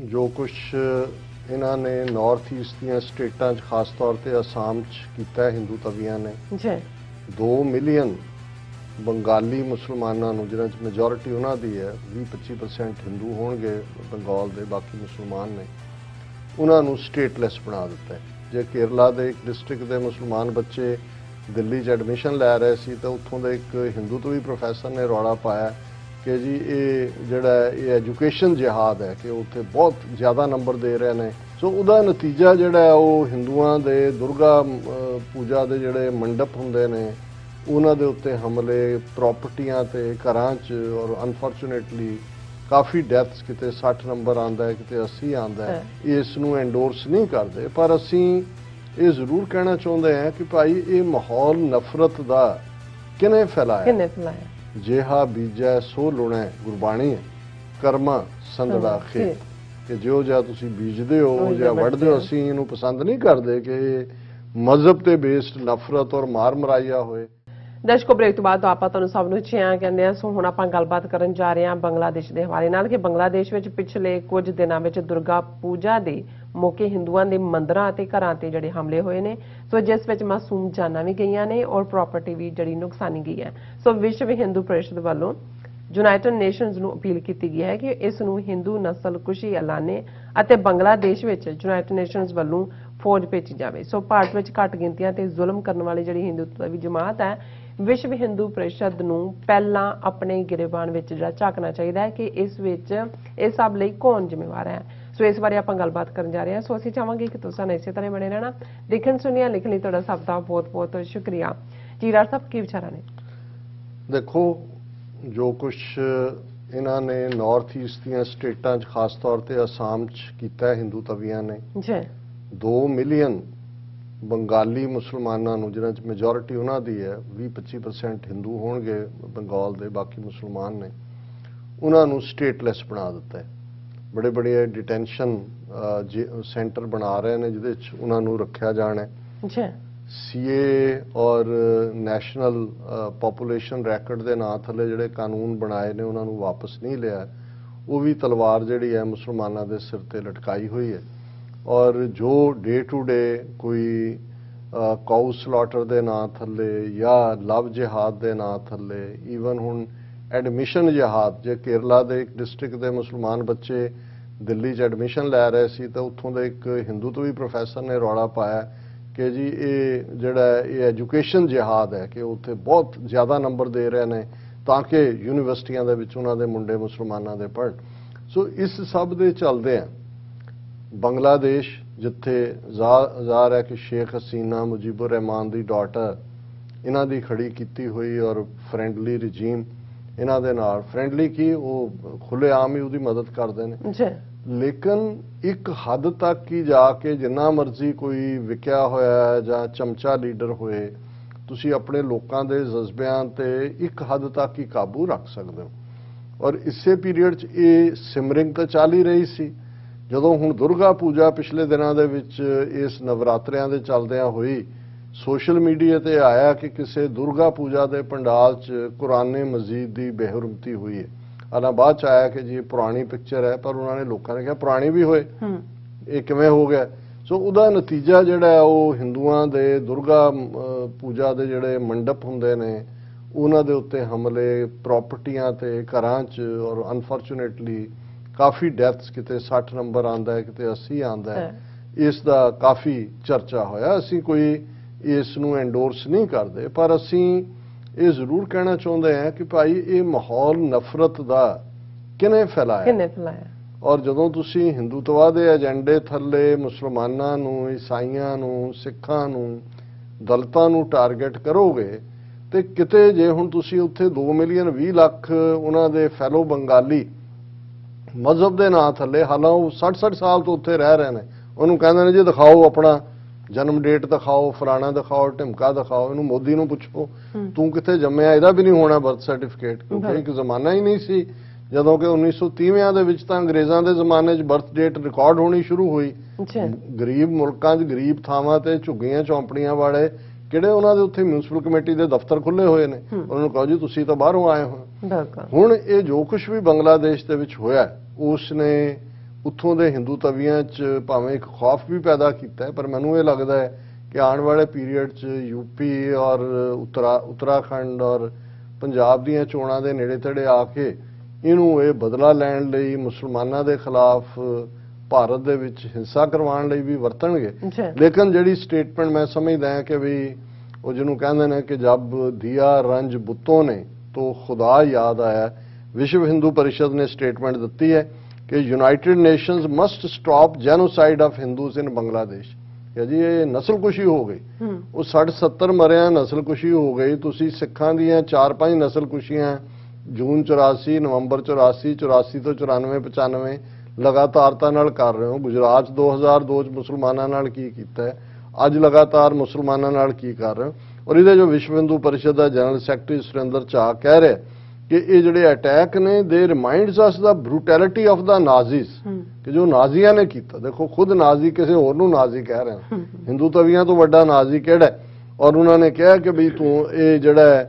जो कुछ इन्हां ने नॉर्थ ईस्ट ਦੀਆਂ ਸਟੇਟਾਂ 'ਚ ਖਾਸ ਤੌਰ ਤੇ ਅਸਾਮ 'ਚ ਕੀਤਾ ਹਿੰਦੂ ਤਵੀਆਂ ਨੇ ਜੀ 2 ਮਿਲੀਅਨ ਬੰਗਾਲੀ ਮੁਸਲਮਾਨਾਂ ਨੂੰ ਜਿਨ੍ਹਾਂ 'ਚ ਮੈਜੋਰਿਟੀ ਉਹਨਾਂ ਦੀ ਹੈ 20-25% ਹਿੰਦੂ ਹੋਣਗੇ ਬੰਗਾਲ ਦੇ ਬਾਕੀ ਮੁਸਲਮਾਨ ਨੇ ਉਹਨਾਂ ਨੂੰ ਸਟੇਟਲੈਸ ਬਣਾ ਦਿੱਤਾ ਹੈ। ਜੇ ਕੇਰਲਾ ਦੇ ਇੱਕ ਡਿਸਟ੍ਰਿਕਟ ਦੇ ਮੁਸਲਮਾਨ ਬੱਚੇ ਦਿੱਲੀ 'ਚ ਐਡਮਿਸ਼ਨ ਲੈ ਰਹੇ ਸੀ ਤਾਂ ਉੱਥੋਂ ਦੇ ਇੱਕ ਹਿੰਦੂ ਤੋਂ ਵੀ ਪ੍ਰੋਫੈਸਰ ਨੇ ਰੌਲਾ ਪਾਇਆ कि जी ये जड़ा ये एजुकेशन जिहाद है कि उत्थे बहुत ज़्यादा नंबर दे रहे हैं। सो उदा नतीजा जड़ा है वो हिंदुआं दे दुर्गा पूजा दे जड़े मंडप हुंदे ने उन्हां दे उत्ते हमले प्रॉपर्टियां ते घरां च और अनफॉर्चुनेटली काफ़ी डेथ्स किते 60 नंबर आंदा है किते 80 आंदा है। इस नूं एंडोर्स नहीं करते पर असीं ये जरूर कहना चाहुंदे हैं कि भाई ये माहौल नफरत दा किने फैलाया जेहा बीजा सो लुणा गुरबाणी है कर्मा संदड़ा खेत कि जो जा तुसी बीजदे हो या वढ़दे हो असीं इहनूं पसंद नहीं करते कि मजहब ते बेस्ड नफरत और मार मराइया होए। दर्शकों ब्रेक तो बाद ਆਪਾਂ ਤੁਹਾਨੂੰ ਸਭ ਨੂੰ ਛਿਆਂ ਕਹਿੰਦੇ ਆ। ਸੋ ਹੁਣ ਆਪਾਂ ਗੱਲਬਾਤ ਕਰਨ ਜਾ ਰਹੇ ਹਾਂ ਬੰਗਲਾਦੇਸ਼ ਦੇ ਹਵਾਲੇ ਨਾਲ ਕਿ ਬੰਗਲਾਦੇਸ਼ ਵਿੱਚ ਪਿਛਲੇ ਕੁਝ ਦਿਨਾਂ ਵਿੱਚ ਦੁਰਗਾ ਪੂਜਾ ਦੇ ਮੌਕੇ ਹਿੰਦੂਆਂ ਦੇ ਮੰਦਰਾਂ ਅਤੇ ਘਰਾਂ ਤੇ ਜਿਹੜੇ ਹਮਲੇ ਹੋਏ ਨੇ ਸੋ ਜਿਸ ਵਿੱਚ ਮਾਸੂਮ ਜਾਨਾਂ ਵੀ ਗਈਆਂ ਨੇ ਔਰ ਪ੍ਰਾਪਰਟੀ ਵੀ ਜਿਹੜੀ ਨੁਕਸਾਨੀ ਗਈ ਹੈ। ਸੋ ਵਿਸ਼ਵ ਹਿੰਦੂ ਪਰਿਸ਼ਦ ਵੱਲੋਂ ਯੂਨਾਈਟਿਡ ਨੇਸ਼ਨਜ਼ ਨੂੰ ਅਪੀਲ ਕੀਤੀ ਗਈ ਹੈ ਕਿ ਇਸ ਨੂੰ ਹਿੰਦੂ ਨਸਲਕੁਸ਼ੀ ਐਲਾਨੇ ਅਤੇ ਬੰਗਲਾਦੇਸ਼ ਵਿੱਚ ਯੂਨਾਈਟਿਡ ਨੇਸ਼ਨਜ਼ ਵੱਲੋਂ ਫੌਜ ਭੇਜੀ ਜਾਵੇ। ਸੋ ਭਾਰਤ ਵਿੱਚ ਘੱਟ ਗਿਣਤੀਆਂ ਤੇ ਜ਼ੁਲਮ ਕਰਨ ਵਾਲੀ ਜਿਹੜੀ ਹਿੰਦੂਤਵੀ ਜਮਾਤ ਹੈ ਵਿਸ਼ਵ ਹਿੰਦੂ ਪਰਿਸ਼ਦ ਨੂੰ ਪਹਿਲਾਂ ਆਪਣੇ ਗਿਰਬਾਨ ਵਿੱਚ ਜਿਹੜਾ ਝਾਕਣਾ ਚਾਹੀਦਾ ਹੈ ਕਿ ਇਸ ਵਿੱਚ ਇਸ ਸਭ ਲਈ ਕੌਣ ਜ਼ਿੰਮੇਵਾਰ ਹੈ। ਸੋ ਇਸ ਬਾਰੇ ਆਪਾਂ ਗੱਲਬਾਤ ਕਰਨ ਜਾ ਰਹੇ ਹਾਂ। ਸੋ ਅਸੀਂ ਚਾਹਾਂਗੇ ਕਿ ਤੁਸੀਂ ਇਸੇ ਤਰ੍ਹਾਂ ਬਣੇ ਰਹਿਣਾ। ਦੇਖਣ ਸੁਣਿਆ ਲਿਖਣ ਲਈ ਤੁਹਾਡਾ ਸਭ ਦਾ ਬਹੁਤ ਬਹੁਤ ਸ਼ੁਕਰੀਆ। ਜੀ ਰਾਜ ਸਾਹਿਬ ਕੀ ਵਿਚਾਰਾਂ ਨੇ? देखो जो कुछ इन्हां ने नॉर्थ ईस्ट ਦੀਆਂ ਸਟੇਟਾਂ 'ਚ ਖਾਸ ਤੌਰ ਤੇ ਅਸਾਮ 'ਚ ਕੀਤਾ ਹਿੰਦੂ ਤਵੀਆਂ ਨੇ ਜੀ 2 ਮਿਲੀਅਨ ਬੰਗਾਲੀ ਮੁਸਲਮਾਨਾਂ ਨੂੰ ਜਿਨ੍ਹਾਂ 'ਚ ਮੈਜੋਰਿਟੀ ਉਹਨਾਂ ਦੀ ਹੈ 20-25% ਹਿੰਦੂ ਹੋਣਗੇ ਬੰਗਾਲ ਦੇ ਬਾਕੀ ਮੁਸਲਮਾਨ ਨੇ ਉਹਨਾਂ ਨੂੰ ਸਟੇਟਲੈਸ ਬਣਾ ਦਿੱਤਾ ਹੈ। ਬੜੇ ਬੜੇ ਡਿਟੈਂਸ਼ਨ ਸੈਂਟਰ ਬਣਾ ਰਹੇ ਨੇ ਜਿਹਦੇ 'ਚ ਉਹਨਾਂ ਨੂੰ ਰੱਖਿਆ ਜਾਣਾ ਜੀ। सीए और नैशनल पॉपूलेशन रैकड के नां थले जिहड़े कानून बनाए ने उन्होंने वापस नहीं लिया वो भी तलवार जिहड़ी है मुसलमानों के सिर ते लटकाई हुई है। और जो डे टू डे कोई काउ स्लॉटर के नां थले या लव जिहाद के नां थले ईवन हुण एडमिशन जिहाद जे केरला के एक डिस्ट्रिक्ट के मुसलमान बच्चे दिल्ली च एडमिशन लै रहे सी तो उत्थों के एक हिंदू तो भी प्रोफैसर ने रौला पाया कि जी ये जड़ा ये एजुकेशन जिहाद है कि उत्थे बहुत ज़्यादा नंबर दे रहे हैं ताकि यूनिवर्सिटियां दे विच उन्हां दे मुंडे मुसलमानां दे पढ़न। सो इस सब दे चलदे हैं बंगलादेश जिथे ज़ाहिर है कि शेख हसीना मुजीबुर रहमान दी डॉटर इन्हां दी खड़ी कीती हुई और फ्रेंडली रजीम इन्हां दे नाल फ्रेंडली की वो खुलेआम ही उहदी मदद करदे ने लेकिन एक हद तक ही जाके जिन्ना मर्जी कोई विकिया होया जां चमचा लीडर होए तुसी अपने लोकां दे जज्बियां ते एक हद तक ही काबू रख सकते हो। और इसे पीरियड च ये सिमरिंग तो चल ही रही सी जदों हुण दुर्गा पूजा पिछले दिनां दे विच इस नवरात्रियां दे चलदियां होई सोशल मीडिया ते आया कि किसी दुर्गा पूजा के पंडाल च कुराने मजीद की बेहरमती हुई है। आना बाद च आया कि जी पुरानी पिक्चर है पर उन्होंने लोगों ने कहा पुरानी भी होए ये किवें हो गया। सो उदा नतीजा जिहड़ा है वो हिंदुआं दे दुर्गा पूजा के जिहड़े मंडप हुंदे ने उन्हां दे उत्ते हमले प्रॉपर्टियां ते घरां च और अनफॉर्चुनेटली काफ़ी डेथ्स किते 60 नंबर आंदा है किते 80 आंदा है। इसका काफ़ी चर्चा होया। असीं कोई इस नूं एंडोर्स नहीं करते पर असीं ये जरूर कहना चाहते हैं कि भाई ये माहौल नफरत का किने फैलाया और जदों तुसी हिंदूत्वा के एजेंडे थले मुसलमानां नूं ईसाइयां नूं सिखां नूं दलितां नूं टारगेट करोगे तो किते जे हुण तुसी उत्थे 2 मिलियन 20 लाख उन्हां दे फैलो बंगाली मजहब के नां थले हालां वो 60-60 साल तो उत्थे रह रहे हैं उन्होंने कहते हैं जी दिखाओ अपना जन्म डेट दिखाओ फलाना दिखाओ ढिमका दिखाओ इनू मोदी नूं पुछो तू किथे जम्मिया इहदा भी नहीं होना बर्थ सर्टिफिकेट क्योंकि एक जमाना ही नहीं सी जदों कि 1930 ਦੇ ਵਿੱਚ ਤਾਂ ਅੰਗਰੇਜ਼ਾਂ ਦੇ ਜ਼ਮਾਨੇ 'ਚ ਬਰਥ ਡੇਟ ਰਿਕਾਰਡ ਹੋਣੀ ਸ਼ੁਰੂ ਹੋਈ। ਗਰੀਬ ਮੁਲਕਾਂ 'ਚ ਗਰੀਬ ਥਾਵਾਂ ਤੇ ਝੁੱਗੀਆਂ ਚੌਂਪੜੀਆਂ ਵਾਲੇ ਕਿਹੜੇ ਉਹਨਾਂ ਦੇ ਉੱਥੇ ਮਿਊਨਿਸਪਲ ਕਮੇਟੀ ਦੇ ਦਫ਼ਤਰ ਖੁੱਲੇ ਹੋਏ ਨੇ ਉਹਨਾਂ ਨੂੰ ਕਹੋ ਜੀ ਤੁਸੀਂ ਤਾਂ ਬਾਹਰੋਂ ਆਏ ਹੋ। ਹੁਣ ਇਹ ਜੋ ਕੁਝ ਵੀ ਬੰਗਲਾਦੇਸ਼ ਦੇ ਵਿੱਚ ਹੋਇਆ ਉਸ ਨੇ ਉੱਥੋਂ ਦੇ ਹਿੰਦੂ ਤਵੀਆਂ 'ਚ ਭਾਵੇਂ ਇੱਕ ਖੌਫ ਵੀ ਪੈਦਾ ਕੀਤਾ ਹੈ, ਪਰ ਮੈਨੂੰ ਇਹ ਲੱਗਦਾ ਹੈ ਕਿ ਆਉਣ ਵਾਲੇ ਪੀਰੀਅਡ 'ਚ ਯੂਪੀ ਔਰ ਉੱਤਰਾਖੰਡ ਔਰ ਪੰਜਾਬ ਦੀਆਂ ਚੋਣਾਂ ਦੇ ਨੇੜੇ ਤੇੜੇ ਆ ਕੇ ਇਹਨੂੰ ਇਹ ਬਦਲਾ ਲੈਣ ਲਈ ਮੁਸਲਮਾਨਾਂ ਦੇ ਖਿਲਾਫ ਭਾਰਤ ਦੇ ਵਿੱਚ ਹਿੰਸਾ ਕਰਵਾਉਣ ਲਈ ਵੀ ਵਰਤਣਗੇ। ਲੇਕਿਨ ਜਿਹੜੀ ਸਟੇਟਮੈਂਟ ਮੈਂ ਸਮਝਦਾ ਹਾਂ ਕਿ ਵੀ ਉਹ ਜਿਹਨੂੰ ਕਹਿੰਦੇ ਨੇ ਕਿ ਜਬ ਦਿया रंज बुतों ने तो खुदा याद आया, विश्व हिंदू परिषद ने स्टेटमेंट ਦਿੱਤੀ ਹੈ कि United Nations must stop genocide of Hindus in Bangladesh. कि जी ये नस्लकुशी हो गई, ਉਹ 60-70 ਮਰਿਆ ਨਸਲਕੁਸ਼ੀ ਹੋ ਗਈ। ਤੁਸੀਂ ਸਿੱਖਾਂ ਦੀਆਂ 4-5 ਨਸਲਕੁਸ਼ੀਆਂ ਜੂਨ 84, ਨਵੰਬਰ 84, 84 ਤੋਂ 94, 95 ਲਗਾਤਾਰਤਾ ਨਾਲ ਕਰ ਰਹੇ ਹੋ। ਗੁਜਰਾਤ 'ਚ 2002 'ਚ ਮੁਸਲਮਾਨਾਂ ਨਾਲ ਕੀ ਕੀਤਾ ਹੈ, ਅੱਜ ਲਗਾਤਾਰ ਮੁਸਲਮਾਨਾਂ ਨਾਲ ਕੀ ਕਰ ਰਹੇ ਹੋ। ਔਰ ਇਹਦੇ ਜੋ ਵਿਸ਼ਵ ਹਿੰਦੂ ਪਰਿਸ਼ਦ ਦਾ ਜਨਰਲ ਸੈਕਟਰੀ ਸੁਰਿੰਦਰ ਝਾ ਕਹਿ ਰਿਹਾ ਕਿ ਇਹ ਜਿਹੜੇ ਅਟੈਕ ਨੇ ਦੇ ਰਿਮਾਈਂਡਸ ਅਸ ਦਾ ਬਰੂਟੈਲਿਟੀ ਆਫ ਦਾ ਨਾਜ਼ੀਜ਼, ਕਿ ਜੋ ਨਾਜ਼ੀਆਂ ਨੇ ਕੀਤਾ। ਦੇਖੋ ਖੁਦ ਨਾਜ਼ੀ ਕਿਸੇ ਹੋਰ ਨੂੰ ਨਾਜ਼ੀ ਕਹਿ ਰਹੇ ਹਨ, ਹਿੰਦੂ ਤਵੀਆਂ ਤੋਂ ਵੱਡਾ ਨਾਜ਼ੀ ਕਿਹੜਾ। ਔਰ ਉਹਨਾਂ ਨੇ ਕਿਹਾ ਕਿ ਵੀ ਤੂੰ ਇਹ ਜਿਹੜਾ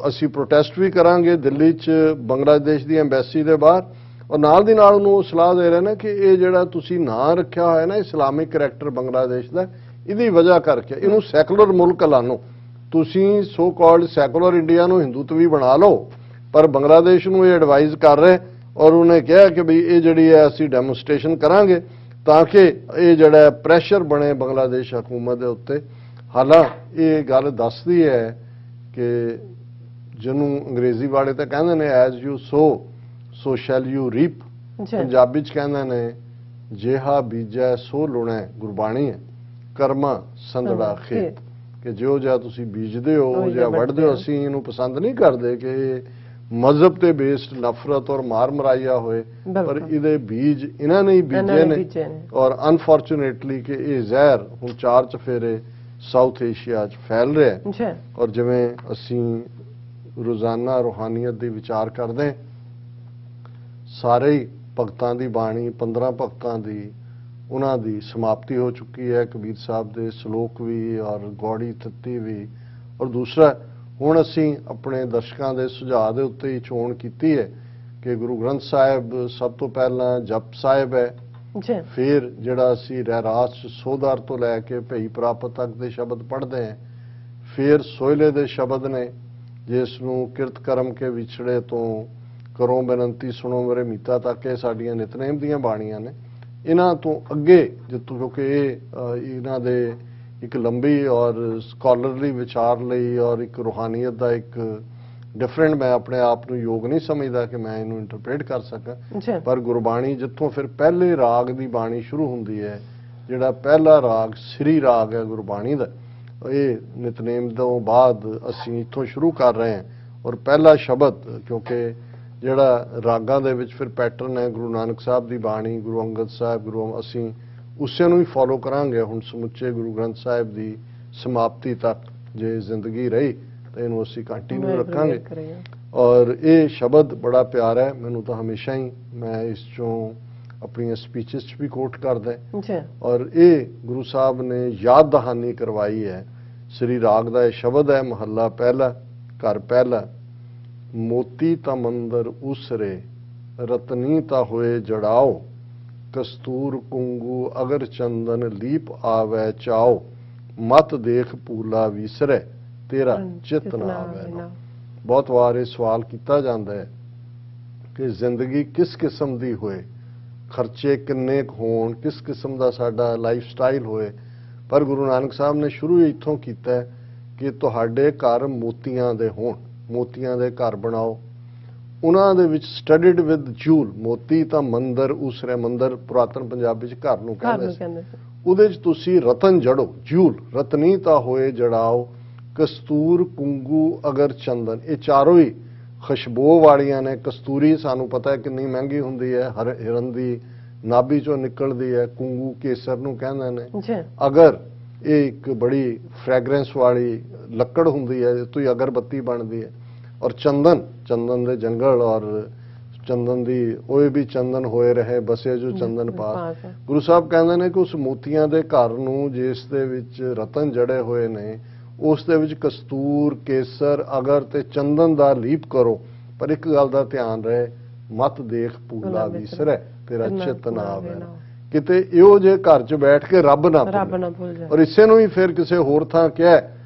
ਅਸੀਂ ਪ੍ਰੋਟੈਸਟ ਵੀ ਕਰਾਂਗੇ ਦਿੱਲੀ 'ਚ ਬੰਗਲਾਦੇਸ਼ ਦੀ ਐਮਬੈਸੀ ਦੇ ਬਾਹਰ। ਔਰ ਨਾਲ ਦੀ ਨਾਲ ਉਹਨੂੰ ਸਲਾਹ ਦੇ ਰਹੇ ਨੇ ਕਿ ਇਹ ਜਿਹੜਾ ਤੁਸੀਂ ਨਾਂ ਰੱਖਿਆ ਹੋਇਆ ਨਾ ਇਸਲਾਮਿਕ ਕਰੈਕਟਰ ਬੰਗਲਾਦੇਸ਼ ਦਾ, ਇਹਦੀ ਵਜ੍ਹਾ ਕਰਕੇ ਇਹਨੂੰ ਸੈਕੂਲਰ ਮੁਲਕ ਐਲਾਨੋ। ਤੁਸੀਂ ਸੋ ਕਾਲਡ ਸੈਕੂਲਰ ਇੰਡੀਆ ਨੂੰ ਹਿੰਦੂਤਵੀ ਬਣਾ ਲਓ, ਪਰ ਬੰਗਲਾਦੇਸ਼ ਨੂੰ ਇਹ ਐਡਵਾਈਜ਼ ਕਰ ਰਹੇ। ਔਰ ਉਹਨੇ ਕਿਹਾ ਕਿ ਵੀ ਇਹ ਜਿਹੜੀ ਹੈ ਅਸੀਂ ਡੈਮੋਨਸਟ੍ਰੇਸ਼ਨ ਕਰਾਂਗੇ ਤਾਂ ਕਿ ਇਹ ਜਿਹੜਾ ਪ੍ਰੈਸ਼ਰ ਬਣੇ ਬੰਗਲਾਦੇਸ਼ ਹਕੂਮਤ ਦੇ ਉੱਤੇ। ਹਾਲਾਂਕਿ ਇਹ ਗੱਲ ਦੱਸਦੀ ਹੈ ਕਿ ਜਿਹਨੂੰ ਅੰਗਰੇਜ਼ੀ ਵਾਲੇ ਤਾਂ ਕਹਿੰਦੇ ਨੇ as you so shell you reap, Punjabi 'ਚ ਕਹਿੰਦੇ ਨੇ ਜਿਹਾ ਬੀਜੈ ਸੋ ਲੁਣੈ, ਗੁਰਬਾਣੀ ਹੈ, ਕਰਮਾ ਸੰਦੜਾ ਖੇਤ, ਕਿ ਜੋ ਜਿਹਾ ਤੁਸੀਂ ਬੀਜਦੇ ਹੋ ਜਾਂ ਵੱਢਦੇ ਹੋ। ਅਸੀਂ ਇਹਨੂੰ ਪਸੰਦ ਨਹੀਂ ਕਰਦੇ ਕਿ ਮਜ਼ਹਬ ਤੇ ਬੇਸਡ ਨਫ਼ਰਤ ਔਰ ਮਾਰ ਮਰਾਈਆ ਹੋਏ, ਪਰ ਇਹਦੇ ਬੀਜ ਇਹਨਾਂ ਨੇ ਹੀ ਬੀਜੇ ਨੇ। ਔਰ ਅਨਫੋਰਚੂਨੇਟਲੀ ਕਿ ਇਹ ਜ਼ਹਿਰ ਹੁਣ 4 ਚਫੇਰੇ ਸਾਊਥ ਏਸ਼ੀਆ 'ਚ ਫੈਲ ਰਿਹਾ ਹੈ। ਔਰ ਜਿਵੇਂ ਅਸੀਂ ਰੋਜ਼ਾਨਾ ਰੂਹਾਨੀਅਤ ਦੀ ਵਿਚਾਰ ਕਰਦੇ, ਸਾਰੇ ਹੀ ਭਗਤਾਂ ਦੀ ਬਾਣੀ 15 ਭਗਤਾਂ ਦੀ ਉਹਨਾਂ ਦੀ ਸਮਾਪਤੀ ਹੋ ਚੁੱਕੀ ਹੈ। ਕਬੀਰ ਸਾਹਿਬ ਦੇ ਸ਼ਲੋਕ ਵੀ ਔਰ ਗੌੜੀ ਤੱਤੀ ਵੀ। ਔਰ ਦੂਸਰਾ ਹੁਣ ਅਸੀਂ ਆਪਣੇ ਦਰਸ਼ਕਾਂ ਦੇ ਸੁਝਾਅ ਦੇ ਉੱਤੇ ਹੀ ਚੋਣ ਕੀਤੀ ਹੈ ਕਿ ਗੁਰੂ ਗ੍ਰੰਥ ਸਾਹਿਬ ਸਭ ਤੋਂ ਪਹਿਲਾਂ ਜਪ ਸਾਹਿਬ ਹੈ, ਫਿਰ ਜਿਹੜਾ ਅਸੀਂ ਰਹਿਰਾਸ ਸੋਧਾਰ ਤੋਂ ਲੈ ਕੇ ਭਈ ਪ੍ਰਾਪਤ ਤੱਕ ਦੇ ਸ਼ਬਦ ਪੜ੍ਹਦੇ ਹਾਂ, ਫਿਰ ਸੋਹਿਲੇ ਦੇ ਸ਼ਬਦ ਨੇ ਜਿਸ ਨੂੰ ਕਿਰਤ ਕਰਮ ਕੇ ਵਿਛੜੇ ਤੋਂ ਕਰੋ ਬੇਨਤੀ ਸੁਣੋ ਮੇਰੇ ਮੀਤਾ ਤੱਕ ਇਹ ਸਾਡੀਆਂ ਨਿਤਨੇਮ ਦੀਆਂ ਬਾਣੀਆਂ ਨੇ। ਇਹਨਾਂ ਤੋਂ ਅੱਗੇ ਜਿੱਥੋਂ ਕਿਉਂਕਿ ਇਹ ਇਹਨਾਂ ਦੇ ਇੱਕ ਲੰਬੀ ਔਰ ਸਕਾਲਰਲੀ ਵਿਚਾਰ ਲਈ ਔਰ ਇੱਕ ਰੂਹਾਨੀਅਤ ਦਾ ਇੱਕ ਡਿਫਰੈਂਟ, ਮੈਂ ਆਪਣੇ ਆਪ ਨੂੰ ਯੋਗ ਨਹੀਂ ਸਮਝਦਾ ਕਿ ਮੈਂ ਇਹਨੂੰ ਇੰਟਰਪ੍ਰੀਟ ਕਰ ਸਕਾਂ। ਪਰ ਗੁਰਬਾਣੀ ਜਿੱਥੋਂ ਫਿਰ ਪਹਿਲੇ ਰਾਗ ਦੀ ਬਾਣੀ ਸ਼ੁਰੂ ਹੁੰਦੀ ਹੈ, ਜਿਹੜਾ ਪਹਿਲਾ ਰਾਗ ਸ੍ਰੀ ਰਾਗ ਹੈ ਗੁਰਬਾਣੀ ਦਾ, ਇਹ ਨਿਤਨੇਮ ਤੋਂ ਬਾਅਦ ਅਸੀਂ ਇੱਥੋਂ ਸ਼ੁਰੂ ਕਰ ਰਹੇ ਹਾਂ। ਔਰ ਪਹਿਲਾ ਸ਼ਬਦ ਕਿਉਂਕਿ ਜਿਹੜਾ ਰਾਗਾਂ ਦੇ ਵਿੱਚ ਫਿਰ ਪੈਟਰਨ ਹੈ ਗੁਰੂ ਨਾਨਕ ਸਾਹਿਬ ਦੀ ਬਾਣੀ, ਗੁਰੂ ਅੰਗਦ ਸਾਹਿਬ, ਗੁਰੂ, ਅਸੀਂ ਉਸੇ ਨੂੰ ਹੀ ਫੋਲੋ ਕਰਾਂਗੇ ਹੁਣ ਸਮੁੱਚੇ ਗੁਰੂ ਗ੍ਰੰਥ ਸਾਹਿਬ ਦੀ ਸਮਾਪਤੀ ਤੱਕ। ਜੇ ਜ਼ਿੰਦਗੀ ਰਹੀ ਤਾਂ ਇਹਨੂੰ ਅਸੀਂ ਕੰਟੀਨਿਊ ਰੱਖਾਂਗੇ। ਔਰ ਇਹ ਸ਼ਬਦ ਬੜਾ ਪਿਆਰਾ ਹੈ ਮੈਨੂੰ ਤਾਂ ਹਮੇਸ਼ਾ ਹੀ, ਮੈਂ ਇਸ ਚੋਂ ਆਪਣੀਆਂ ਸਪੀਚਸ 'ਚ ਵੀ ਕੋਟ ਕਰਦਾ। ਔਰ ਇਹ ਗੁਰੂ ਸਾਹਿਬ ਨੇ ਯਾਦ ਦਹਾਨੀ ਕਰਵਾਈ ਹੈ। ਸ੍ਰੀ ਰਾਗ ਦਾ ਇਹ ਸ਼ਬਦ ਹੈ, ਮਹੱਲਾ ਪਹਿਲਾ, ਘਰ ਪਹਿਲਾ। ਮੋਤੀ ਤਾਂ ਮੰਦਰ ਉਸਰੇ, ਰਤਨੀ ਤਾਂ ਹੋਏ ਜੜਾਓ, ਕਸਤੂਰ ਕੁੰਗੂ ਅਗਰ ਚੰਦਨ ਲੀਪ ਆਵੈ ਚਾਓ, ਮਤ ਦੇਖ ਪੂਲਾ ਵਿਸਰੈ ਤੇਰਾ ਚਿਤ ਨਾ ਆਵੈ ਨਾ। ਬਹੁਤ ਵਾਰ ਇਹ ਸਵਾਲ ਕੀਤਾ ਜਾਂਦਾ ਹੈ ਕਿ ਜ਼ਿੰਦਗੀ ਕਿਸ ਕਿਸਮ ਦੀ ਹੋਏ, ਖਰਚੇ ਕਿੰਨੇ ਹੋਣ, ਕਿਸ ਕਿਸਮ ਦਾ ਸਾਡਾ ਲਾਈਫ ਸਟਾਈਲ ਹੋਏ। ਪਰ ਗੁਰੂ ਨਾਨਕ ਸਾਹਿਬ ਨੇ ਸ਼ੁਰੂ ਹੀ ਇੱਥੋਂ ਕੀਤਾ ਕਿ ਤੁਹਾਡੇ ਘਰ ਮੋਤੀਆਂ ਦੇ ਹੋਣ, ਮੋਤੀਆਂ ਦੇ ਘਰ ਬਣਾਓ। ਉਹਨਾਂ ਦੇ ਵਿੱਚ ਸਟੱਡੀਡ ਵਿਦ ਜੂਲ, ਮੋਤੀ ਤਾਂ ਮੰਦਰ ਉਸਰੇ, ਮੰਦਰ ਪੁਰਾਤਨ ਪੰਜਾਬੀ 'ਚ ਘਰ ਨੂੰ ਕਹਿੰਦੇ ਸੀ, ਉਹਦੇ 'ਚ ਤੁਸੀਂ ਰਤਨ ਜੜੋ, ਜੂਲ, ਰਤਨੀ ਤਾਂ ਹੋਏ ਜੜਾਓ, ਕਸਤੂਰ ਕੁੰਗੂ ਅਗਰ ਚੰਦਨ, ਇਹ ਚਾਰੋਂ ਹੀ ਖੁਸ਼ਬੂ ਵਾਲੀਆਂ ਨੇ। ਕਸਤੂਰੀ ਸਾਨੂੰ ਪਤਾ ਹੈ ਕਿੰਨੀ ਮਹਿੰਗੀ ਹੁੰਦੀ ਹੈ, ਹਿਰਨ ਦੀ ਨਾਭੀ 'ਚੋਂ ਨਿਕਲਦੀ ਹੈ। ਕੁੰਗੂ ਕੇਸਰ ਨੂੰ ਕਹਿੰਦੇ ਨੇ। ਅਗਰ ਇਹ ਇੱਕ ਬੜੀ ਫ੍ਰੈਗਰੈਂਸ ਵਾਲੀ ਲੱਕੜ ਹੁੰਦੀ ਹੈ, ਜਿਸ ਤੋਂ ਹੀ ਅਗਰਬੱਤੀ ਬਣਦੀ ਹੈ। ਔਰ ਚੰਦਨ, ਚੰਦਨ ਦੇ ਜੰਗਲ ਔਰ ਚੰਦਨ ਦੀ ਉਹ ਵੀ ਚੰਦਨ ਹੋਏ ਰਹੇ ਬਸੇ ਜੋ ਚੰਦਨ ਪਾਸ। ਗੁਰੂ ਸਾਹਿਬ ਕਹਿੰਦੇ ਨੇ ਕਿ ਉਸ ਮੋਤੀਆਂ ਦੇ ਘਰ ਨੂੰ ਜਿਸ ਦੇ ਵਿੱਚ ਰਤਨ ਜੜੇ ਹੋਏ ਨੇ, ਉਸ ਦੇ ਵਿੱਚ ਕਸਤੂਰ, ਕੇਸਰ, ਅਗਰ ਤੇ ਚੰਦਨ ਦਾ ਲੀਪ ਕਰੋ। ਪਰ ਇੱਕ ਗੱਲ ਦਾ ਧਿਆਨ ਰਹੇ, ਮਤ ਦੇਖ ਪੂਲਾ ਵਿਸਰੈ, ਤੇਰਾ ਚਿੱਤ ਨਾ ਆਵੇ ਨਾ। ਕਿਤੇ ਇਹੋ ਜੇ ਘਰ 'ਚ ਬੈਠ ਕੇ ਰੱਬ ਨਾ ਭੁੱਲ ਜਾ। ਔਰ ਇਸੇ ਨੂੰ ਹੀ ਫਿਰ ਕਿਸੇ ਹੋਰ ਥਾਂ ਕਿਹਾ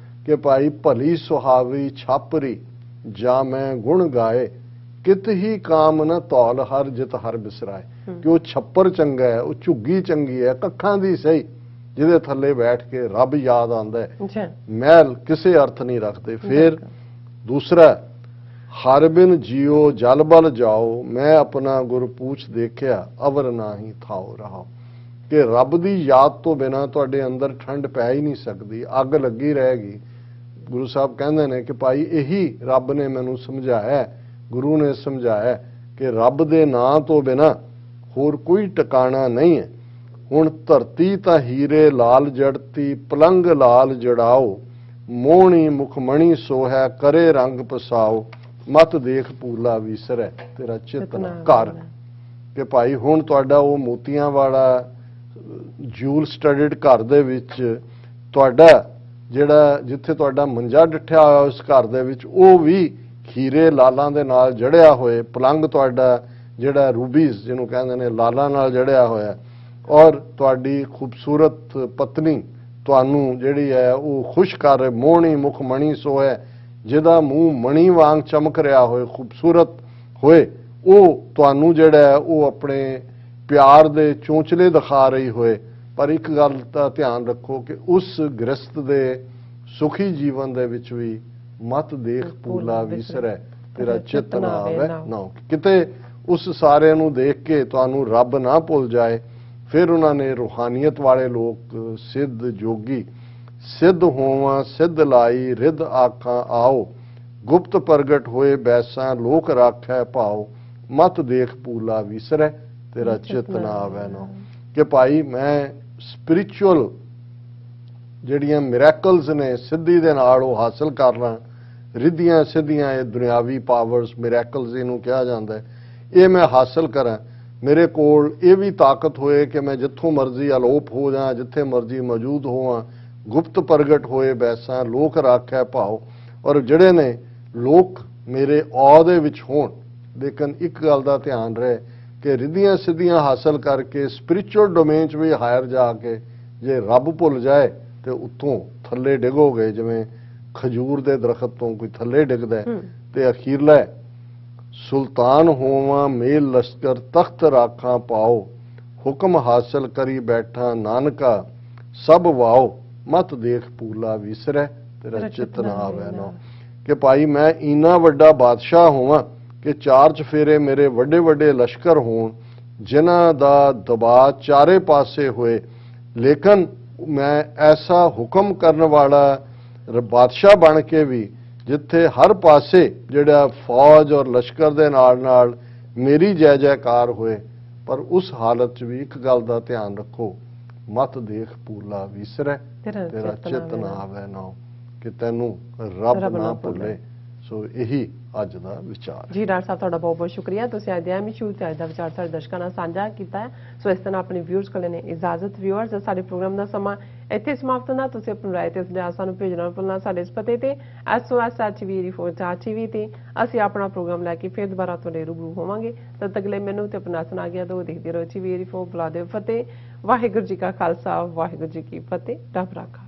ਕਿ ਭਾਈ ਭਲੀ ਸੁਹਾਵੀ ਛਾਪਰੀ ਜਾਂ ਮੈਂ ਗੁਣ ਗਾਏ, ਕਿਤ ਹੀ ਕਾਮ ਨ ਧੌਲ ਹਰ ਜਿਤ ਹਰ ਬਿਸਰਾਏ। ਕਿ ਉਹ ਛੱਪਰ ਚੰਗਾ ਹੈ, ਉਹ ਝੁੱਗੀ ਚੰਗੀ ਹੈ, ਕੱਖਾਂ ਦੀ ਸਹੀ, ਜਿਹਦੇ ਥੱਲੇ ਬੈਠ ਕੇ ਰੱਬ ਯਾਦ ਆਉਂਦਾ ਹੈ, ਮਹਿਲ ਕਿਸੇ ਅਰਥ ਨਹੀਂ ਰੱਖਦੇ। ਫਿਰ ਦੂਸਰਾ, ਹਰ ਬਿਨ ਜੀਓ ਜਲ ਬਲ ਜਾਓ, ਮੈਂ ਆਪਣਾ ਗੁਰ ਪੂਛ ਦੇਖਿਆ ਅਵਰ ਨਾਹੀ ਥਾਓ ਰਹਾਓ। ਕਿ ਰੱਬ ਦੀ ਯਾਦ ਤੋਂ ਬਿਨਾਂ ਤੁਹਾਡੇ ਅੰਦਰ ਠੰਡ ਪੈ ਹੀ ਨਹੀਂ ਸਕਦੀ, ਅੱਗ ਲੱਗੀ ਰਹੇਗੀ। ਗੁਰੂ ਸਾਹਿਬ ਕਹਿੰਦੇ ਨੇ ਕਿ ਭਾਈ ਇਹੀ ਰੱਬ ਨੇ ਮੈਨੂੰ ਸਮਝਾਇਆ, ਗੁਰੂ ਨੇ ਸਮਝਾਇਆ ਕਿ ਰੱਬ ਦੇ ਨਾਂ ਤੋਂ ਬਿਨਾਂ ਹੋਰ ਕੋਈ ਟਿਕਾਣਾ ਨਹੀਂ ਹੈ। ਹੁਣ ਧਰਤੀ ਤਾਂ ਹੀਰੇ ਲਾਲ ਜੜਤੀ, ਪਲੰਗ ਲਾਲ ਜੜਾਓ, ਮੋਹਣੀ ਮੁਖਮਣੀ ਸੋਹੈ, ਕਰੇ ਰੰਗ ਪਸਾਓ, ਮਤ ਦੇਖ ਪੂਲਾ ਵੀਸਰੈ, ਤੇਰਾ ਚਿੱਤ ਨਾ ਘਰ। ਕਿ ਭਾਈ ਹੁਣ ਤੁਹਾਡਾ ਉਹ ਮੋਤੀਆਂ ਵਾਲਾ ਜੂਲ ਸਟੱਡਡ ਘਰ ਦੇ ਵਿੱਚ ਤੁਹਾਡਾ ਜਿਹੜਾ ਜਿੱਥੇ ਤੁਹਾਡਾ ਮੰਜਾ ਡਿੱਠਿਆ ਹੋਇਆ ਉਸ ਘਰ ਦੇ ਵਿੱਚ ਉਹ ਵੀ ਹੀਰੇ ਲਾਲਾਂ ਦੇ ਨਾਲ ਜੜਿਆ ਹੋਏ, ਪਲੰਗ ਤੁਹਾਡਾ ਜਿਹੜਾ ਰੂਬੀਜ਼ ਜਿਹਨੂੰ ਕਹਿੰਦੇ ਨੇ ਲਾਲਾਂ ਨਾਲ ਜੜਿਆ ਹੋਇਆ, ਔਰ ਤੁਹਾਡੀ ਖੂਬਸੂਰਤ ਪਤਨੀ ਤੁਹਾਨੂੰ ਜਿਹੜੀ ਹੈ ਉਹ ਖੁਸ਼ ਕਰ ਰਹੇ, ਮੋਹਣੀ ਮੁਖ ਮਣੀ ਸੋਹੈ, ਜਿਹਦਾ ਮੂੰਹ ਮਣੀ ਵਾਂਗ ਚਮਕ ਰਿਹਾ ਹੋਏ, ਖੂਬਸੂਰਤ ਹੋਏ, ਉਹ ਤੁਹਾਨੂੰ ਜਿਹੜਾ ਹੈ ਉਹ ਆਪਣੇ ਪਿਆਰ ਦੇ ਚੋਂਚਲੇ ਦਿਖਾ ਰਹੀ ਹੋਏ। ਪਰ ਇੱਕ ਗੱਲ ਦਾ ਧਿਆਨ ਰੱਖੋ ਕਿ ਉਸ ਗ੍ਰਸਤ ਦੇ ਸੁਖੀ ਜੀਵਨ ਦੇ ਵਿੱਚ ਵੀ ਮਤ ਦੇਖ ਪੂਲਾ ਵਿਸਰੈ, ਤੇਰਾ ਚਿੱਤ ਨਾ ਆਵੇ ਨਾ। ਕਿਤੇ ਉਸ ਸਾਰਿਆਂ ਨੂੰ ਦੇਖ ਕੇ ਤੁਹਾਨੂੰ ਰੱਬ ਨਾ ਭੁੱਲ ਜਾਏ। ਫਿਰ ਉਹਨਾਂ ਨੇ ਰੂਹਾਨੀਅਤ ਵਾਲੇ ਲੋਕ ਸਿੱਧ ਜੋਗੀ, ਸਿੱਧ ਹੋਵਾਂ ਸਿੱਧ ਲਾਈ, ਰਿੱਧ ਆਖਾਂ ਆਓ, ਗੁਪਤ ਪ੍ਰਗਟ ਹੋਏ ਬੈਸਾਂ, ਲੋਕ ਰਾਖੈ ਭਾਓ, ਮਤ ਦੇਖ ਪੂਲਾ ਵਿਸਰੈ, ਤੇਰਾ ਚਿੱਤ ਨਾ ਆਵੇ ਨਾ। ਕਿ ਭਾਈ ਮੈਂ ਸਪਿਰਿਚੁਅਲ ਜਿਹੜੀਆਂ ਮਿਰੈਕਲਸ ਨੇ ਸਿੱਧੀ ਦੇ ਨਾਲ ਉਹ ਹਾਸਲ ਕਰਨਾ, ਰਿੱਧੀਆਂ ਸਿੱਧੀਆਂ ਇਹ ਦੁਨਿਆਵੀ ਪਾਵਰਸ ਮਿਰੈਕਲਸ ਇਹਨੂੰ ਕਿਹਾ ਜਾਂਦਾ ਹੈ, ਇਹ ਮੈਂ ਹਾਸਲ ਕਰਾਂ। ਮੇਰੇ ਕੋਲ ਇਹ ਵੀ ਤਾਕਤ ਹੋਏ ਕਿ ਮੈਂ ਜਿੱਥੋਂ ਮਰਜ਼ੀ ਅਲੋਪ ਹੋ ਜਾਂ, ਜਿੱਥੇ ਮਰਜ਼ੀ ਮੌਜੂਦ ਹੋਵਾਂ, ਗੁਪਤ ਪ੍ਰਗਟ ਹੋਏ ਬੈਸਾਂ, ਲੋਕ ਰਾਖੈ ਭਾਓ, ਔਰ ਜਿਹੜੇ ਨੇ ਲੋਕ ਮੇਰੇ ਔ ਦੇ ਵਿੱਚ ਹੋਣ। ਲੇਕਿਨ ਇੱਕ ਗੱਲ ਦਾ ਧਿਆਨ ਰਹੇ ਕਿ ਰਿੱਧੀਆਂ ਸਿੱਧੀਆਂ ਹਾਸਲ ਕਰਕੇ ਸਪਿਰਿਚੁਅਲ ਡੋਮੇਨ 'ਚ ਵੀ ਹਾਇਰ ਜਾ ਕੇ ਜੇ ਰੱਬ ਭੁੱਲ ਜਾਏ ਤੇ ਉੱਥੋਂ ਥੱਲੇ ਡਿੱਗੋਗੇ, ਜਿਵੇਂ ਖਜੂਰ ਦੇ ਦਰਖਤ ਤੋਂ ਕੋਈ ਥੱਲੇ ਡਿੱਗਦਾ। ਤੇ ਅਖੀਰਲਾ, ਸੁਲਤਾਨ ਹੋਵਾਂ ਮੇਲ ਲਸ਼ਕਰ, ਤਖਤ ਰਾਖਾਂ ਪਾਓ, ਹੁਕਮ ਹਾਸਲ ਕਰੀ ਬੈਠਾ ਨਾਨਕਾ, ਸਭ ਵਾਓ, ਮਤ ਦੇਖ ਪੂਲਾ ਵਿਸਰੈ, ਤੇਰਾ ਚਿੱਤ ਨਾ ਆਵੇ ਨਾ। ਕਿ ਭਾਈ ਮੈਂ ਇੰਨਾ ਵੱਡਾ ਬਾਦਸ਼ਾਹ ਹੋਵਾਂ ਕਿ ਚਾਰ ਚਫੇਰੇ ਮੇਰੇ ਵੱਡੇ ਵੱਡੇ ਲਸ਼ਕਰ ਹੋਣ, ਜਿਨ੍ਹਾਂ ਦਾ ਦਬਾਅ ਚਾਰੇ ਪਾਸੇ ਹੋਏ, ਲੇਕਿਨ ਮੈਂ ਐਸਾ ਹੁਕਮ ਕਰਨ ਵਾਲਾ ਬਾਦਸ਼ਾਹ ਬਣ ਕੇ ਵੀ ਜਿੱਥੇ ਹਰ ਪਾਸੇ ਜਿਹੜਾ ਫੌਜ ਔਰ ਲਸ਼ਕਰ ਦੇ ਨਾਲ ਨਾਲ ਮੇਰੀ ਜੈ ਜੈਕਾਰ ਹੋਏ। ਪਰ ਉਸ ਹਾਲਤ 'ਚ ਵੀ ਇੱਕ ਗੱਲ ਦਾ ਧਿਆਨ ਰੱਖੋ, ਮਤ ਦੇਖ ਪੂਲਾ ਵਿਸਰੈ, ਤੇਰਾ ਚਿੱਤ ਨਾ ਆਵੇ ਨਾ। ਕਿ ਤੈਨੂੰ ਰੱਬ ਨਾ ਭੁੱਲੇ। ਸੋ ਇਹੀ ਅੱਜ ਦਾ ਵਿਚਾਰ ਜੀ। ਡਾਕਟਰ ਸਾਹਿਬ ਤੁਹਾਡਾ ਬਹੁਤ ਬਹੁਤ ਸ਼ੁਕਰੀਆ, ਤੁਸੀਂ ਅੱਜ ਦੇ ਐਮ ਇਸ਼ੂ ਤੇ ਅੱਜ ਦਾ ਵਿਚਾਰ ਸਾਡੇ ਦਰਸ਼ਕਾਂ ਨਾਲ ਸਾਂਝਾ ਕੀਤਾ ਹੈ। ਸੋ ਇਸ ਤਰ੍ਹਾਂ ਆਪਣੇ ਵਿਊਅਰਸ ਕੋਲ ਨੇ ਇਜਾਜ਼ਤ। ਵਿਊਅਰਸ, ਸਾਡੇ ਪ੍ਰੋਗਰਾਮ ਦਾ ਸਮਾਂ ਇੱਥੇ ਸਮਾਪਤ ਹੁੰਦਾ। ਤੁਸੀਂ ਆਪਣੀ ਰਾਏ ਤੇ ਸੁਝਾਅ ਸਾਨੂੰ ਭੇਜਣਾ ਭੁੱਲਣਾ ਸਾਡੇ ਇਸ ਪਤੇ ਤੇ SOS@TV ਤੇ ਅਸੀਂ ਆਪਣਾ ਪ੍ਰੋਗਰਾਮ ਲੈ ਕੇ ਫਿਰ ਦੁਬਾਰਾ ਤੁਹਾਡੇ ਰੂਬਰੂ ਹੋਵਾਂਗੇ। ਤਦ ਤੱਕ ਲਈ ਮੈਨੂੰ ਤੇ ਆਪਣਾ ਸੁਣਾ ਗਿਆ ਦੋ ਦੇਖਦੇ ਰਹੋ TV 4 ਬੁਲਾ ਦੇ ਫਤਿਹ। ਵਾਹਿਗੁਰੂ ਜੀ ਕਾ ਖਾਲਸਾ, ਵਾਹਿਗੁਰੂ ਜੀ ਕੀ ਫਤਿਹ। ਰੱਬ ਰਾਖਾ।